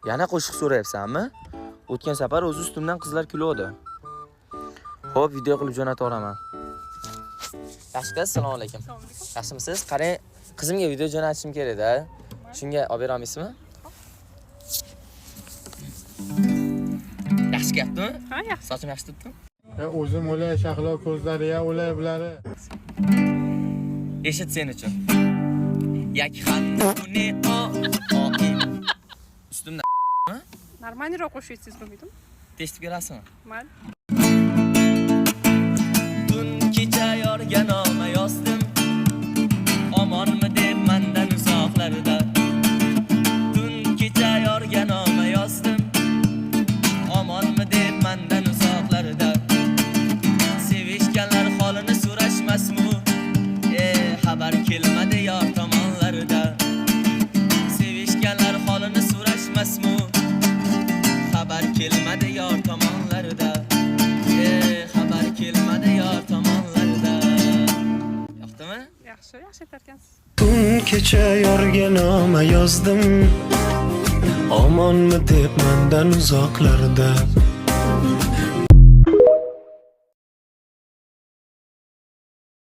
Yana qo'shiq so'rayapsanmi? O'tgan safar o'z ustimdan qizlar kuladi. Xo'p, video qilib jo'nataveraman. Yaxshi, assalomu alaykum. Yaxshimisiz? Qarang, qizimga video jo'natishim kerak-da. Shunga olib bera olmaysizmi? Yaxshi gapmi? Ha, yaxshi. Sochim yaxshi turibdimi? O'zim o'lay, shahlo ko'zlari ya o'lay bulari. Eshit sen uchun. Yak xanduni o. Ustimda Normalniroq qo'shyapsiz bilmadim. testib berasizmi? Mayli. Tun kecha yorga noma yozdim. Omonmi deb mendan uzoqlarda. Tun kecha yorga noma yozdim. Omonmi deb mendan uzoqlarda. Sevishganlar holini so'rashmasmi? Xabar kelmadi yor tomonlarida. Sevishganlar holini so'rashmasmi? Xabar kelmadi yor tomonlarida. Xabar kelmadi yor tomonlarida. Yoqdimi? Yaxshi aytarkansiz. Tun kecha yorga noma yozdim. Omonmi deb mendan uzoqlarda.